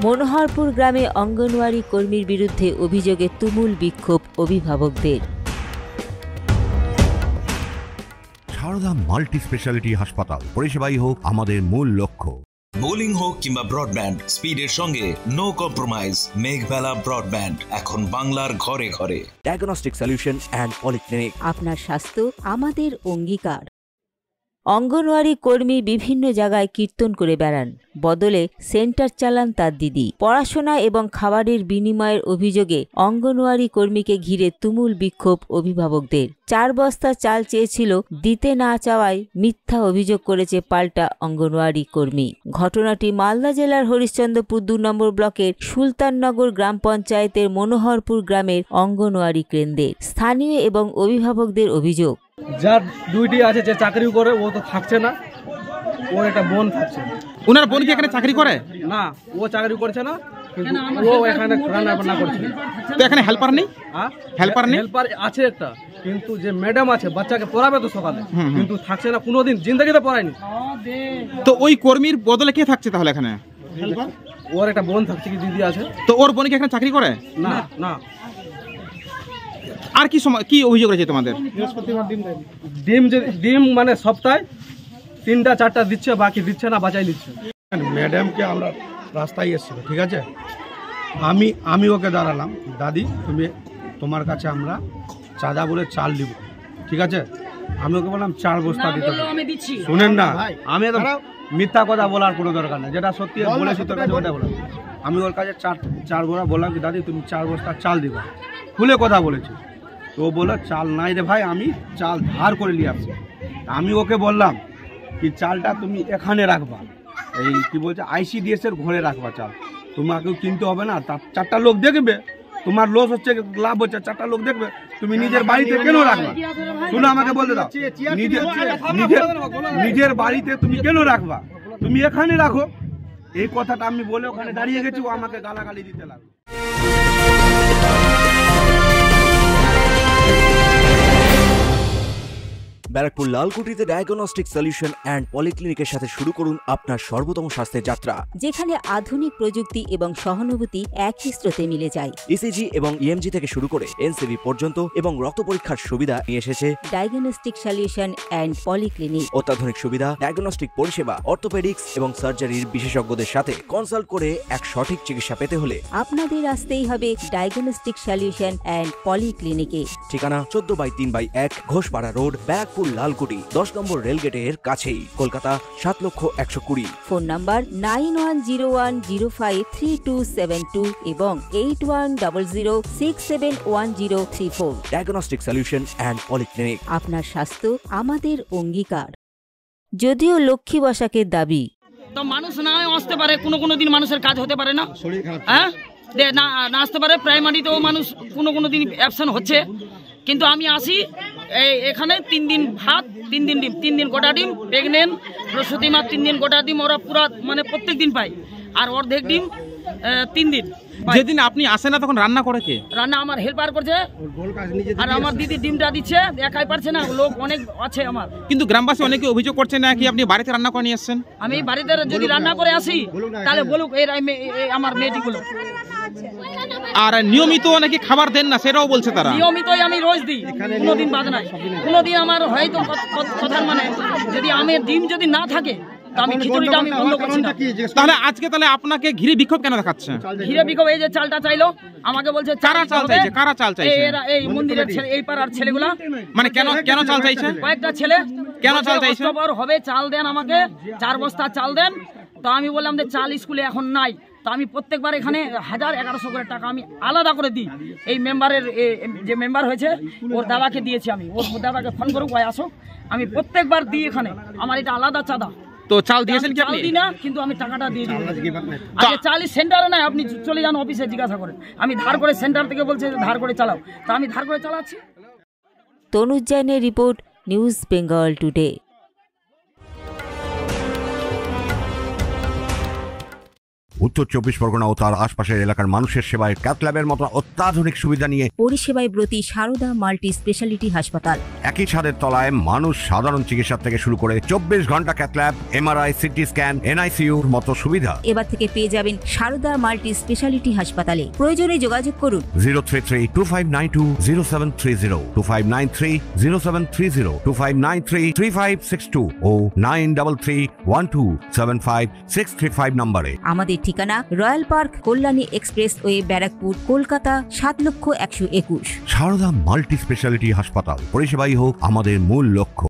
মনোহরপুর গ্রামে অঙ্গনওয়াড়ি কর্মীর বিরুদ্ধে অভিযোগে তুমুল বিক্ষোভ অভিভাবকদের। সারদা মাল্টি স্পেশালিটি হাসপাতাল, পরিষেবাই হোক আমাদের মূল লক্ষ্য। বোলিং হোক কিংবা ব্রডব্যান্ড, স্পিডের সঙ্গে নো কম্প্রোমাইজ। মেঘবেলা ব্রডব্যান্ড এখন বাংলার ঘরে ঘরে। Diagnostic solution and polyclinic. আপনার স্বাস্থ্য আমাদের অঙ্গীকার। অঙ্গনওয়াড়ি কর্মী বিভিন্ন জায়গায় কীর্তন করে বেড়ান, বদলে সেন্টার চালান তার দিদি। পড়াশোনা এবং খাবারের বিনিময়ের অভিযোগে অঙ্গনওয়াড়ি কর্মীকে ঘিরে তুমুল বিক্ষোভ অভিভাবকদের। 4 বস্তা চাল চেয়েছিল, দিতে না চাওয়ায় মিথ্যা অভিযোগ করেছে পাল্টা অঙ্গনওয়াড়ি কর্মী। ঘটনাটি মালদা জেলার হরিশ্চন্দ্রপুর 2 নম্বর ব্লকের সুলতাননগর গ্রাম পঞ্চায়েতের মনোহরপুর গ্রামের অঙ্গনওয়াড়ি কেন্দ্রে। স্থানীয় এবং অভিভাবকদের অভিযোগ, যার 2টি আছে, যে চাকরি করে ও তো থাকছে না, ওর একটা বোন থাকছে। ওনার বোন কি এখানে চাকরি করে? না, ও চাকরি করছে না, কিন্তু ও এখানে রান্না বান্না করছে। তো এখানে হেল্পার নেই? হেল্পার নেই? হেল্পার আছে একটা, কিন্তু যে ম্যাডাম আছে বাচ্চাকে পড়াবে তো সকালে, কিন্তু থাকছে না, কোনোদিন জিন্দগিতে পড়ায়নি। তো ওই কর্মীর বদলে কে থাকছে তাহলে এখানে? ওর একটা বোন থাকছে, কি দিদি আছে। তো ওর বোন কি এখানে চাকরি করে? না না। আর কি কি অভিযোগ রয়েছে তোমাদের? ডিম মানে সপ্তাহে 3টা 4টা দিচ্ছে, বাকি দিচ্ছে না, বাঁচাই দিচ্ছে। ম্যাডামকে আমরা রাস্তায় এসেছিল, ঠিক আছে, আমি ওকে দাঁড়ালাম, দাদি তুমি তোমার কাছে আমরা চাঁদা বলে চাল দিব, ঠিক আছে। আমি ওকে বললাম 4 বস্তা দিতে হবে। শুনেন না, আমি একদম মিথ্যা কথা বলার কোনো দরকার নেই, যেটা সত্যি বলেছি তোর কাছে ওটা বললাম। আমি ওর কাছে 4 গোড়া বললাম কি দাদি তুমি 4 বস্তা চাল দিবা, খুলে কথা বলেছি। তো ও বললো চাল নাই রে ভাই, আমি চাল ধার করে নিয়ে আসছি। আমি ওকে বললাম কি চালটা তুমি এখানে রাখবা, এই কি বলছে ICDS এর ঘরে রাখবা চাল, তোমাকেও কিনতে হবে না, 4টা লোক দেখবে, তোমার লস হচ্ছে লাভ হচ্ছে, 4টা লোক দেখবে, তুমি নিজের বাড়িতে কেন রাখবা? শুনো আমাকে বলতে দাও, নিজের বাড়িতে তুমি কেন রাখবা, তুমি এখানে রাখো। এই কথাটা আমি বলে ওখানে দাঁড়িয়ে গেছি, ও আমাকে গালাগালি দিতে লাগলো। ব্যারাকপুর লালকুটিতে ডায়াগনস্টিক সলিউশন অ্যান্ড পলিক্লিনিকের সাথে শুরু করুন আপনার সর্বোত্তম স্বাস্থ্যের যাত্রা, যেখানে আধুনিক প্রযুক্তি এবং সহানুভূতি একই স্রোতে মিলে যায়। ECG এবং EMG থেকে শুরু করে NCV পর্যন্ত এবং রক্ত পরীক্ষার সুবিধা নিয়ে এসেছে ডায়াগনস্টিক সলিউশন অ্যান্ড পলিক্লিনিক। অত্যাধুনিক সুবিধা, ডায়াগনস্টিক পরিষেবা, অর্থোপেডিক্স এবং সার্জারির বিশেষজ্ঞদের সাথে কনসাল্ট করে এক সঠিক চিকিৎসা পেতে হলে আপনাদের আসতেই হবে ডায়াগনস্টিক সলিউশন অ্যান্ড পলিক্লিনিকে। ঠিকানা 14/3/1 ঘোষপাড়া রোড, ব্যারাকপুর লালকুটি, 10 নম্বর রেলগেটের কাছেই, কলকাতা 7,120,000। ফোন নাম্বার 9101053272 এবং 8100671034। Diagnostic solution and polyclinic. আপনার স্বাস্থ্য আমাদের অঙ্গীকার। যদিও লক্ষ্মী বসাকের দাবি, তো মানুষ না আসতে পারে, কোনো দিন মানুষের কাজ হতে পারে না, হ্যাঁ না আসতে পারে। প্রাইমারিতেও মানুষ কোনো দিন অ্যাবসেন্ট হচ্ছে, কিন্তু আমি আসি এখানে 3 দিন ভাত, 3 দিন ডিম, 3 দিন গোটা ডিম, প্রেগনেন্ট প্রসূতি মা 3 দিন গোটা ডিম ওরা পুরা মানে প্রত্যেক দিন পায়, আর অর্ধেক ডিম 3 দিন। যেদিন আপনি আসেন না তখন রান্না করে কে? রান্না আমার হেল্পার করছে, আর আমার দিদি ডিমটা দিচ্ছে, একাই পারছে না, লোক অনেক আছে আমার। কিন্তু গ্রামবাসী অনেকে অভিযোগ করছে না কি আপনি বাড়িতে রান্না করে নিয়ে আসছেন? আমি বাড়িতে যদি রান্না করে আসি তাহলে বলুক আমার মেয়েটিগুলো। আর নিয়মিত নাকি খাবার দেন না সেটাও বলছে তারা। নিয়মিতই আমি রোজ দিই, কোনোদিন বাদ নাই। কোনোদিন আমার হয়তো কথার মানে যদি আমের ডিম যদি না থাকে আমি খিচুড়িটা আমি বন্ধ করছি না। তাহলে আজকে আপনাকে ঘিরে বিক্ষোভ কেন দেখাচ্ছে? ঘিরে বিক্ষোভ এই যে চালটা চাইলো, আমাকে বলছে কারা চাল চাইছে? কারা চাল চাইছে? এই মন্দিরের ছেলে, এই পাড়ার ছেলেগুলা। মানে কেন চাল চাইছে? কয়েকটা ছেলে কেন চাল চাইছে? হবে চাল দেন আমাকে, 4 বস্তা চাল দেন। তো আমি বললাম যে চাল স্কুলে এখন নাই, তো আমি প্রত্যেকবার এখানে 1000-1100 করে টাকা আমি আলাদা করে দিই। এই মেম্বারের যে মেম্বার হয়েছে ওর দাদাকে দিয়েছি, আমি ওর দাদাকে ফোন করুক, আসো, আমি প্রত্যেকবার দিই এখানে, আমার এটা আলাদা চাঁদা। তো চাল দিয়েছেন কি আপনি? চাল দিই না, কিন্তু আমি টাকাটা দিয়ে দিই। আগে 40 সেন্টারে নাই, আপনি চলে যান অফিসে জিজ্ঞাসা করেন। আমি ধার করে, সেন্টার থেকে বলছে ধার করে চালাও, তা আমি ধার করে চালাচ্ছি। তনুজ জৈনের report, news Bengal today. Uttar 24 Pargana ও তার আশপাশের এলাকার মানুষের সেবায় ক্যাথ ল্যাবের মতো অত্যাধুনিক সুবিধা নিয়ে পরিষেবায় ব্রতী সারদা মাল্টি স্পেশালিটি হাসপাতাল। একই ছাদের তলায় মানুষ সাধারণ চিকিৎসা থেকে শুরু করে 24 ঘন্টা cath lab, MRI, CT scan, এনআইসিইউর মতো সুবিধা। এবার থেকে পেয়ে যাবেন সারদা মাল্টি স্পেশালিটি হাসপাতালে। প্রয়োজনে যোগাযোগ করুন 033-2592-0730, 2593-0730, 2593-3562 ও 9331275635 নম্বরে। আমাদের ঠিকানা royal park, Kalyani express way, Barrackpore, Kolkata 7,121,000। Sarada multi speciality হাসপাতাল, পরিষেবাই হোক আমাদের মূল লক্ষ্য।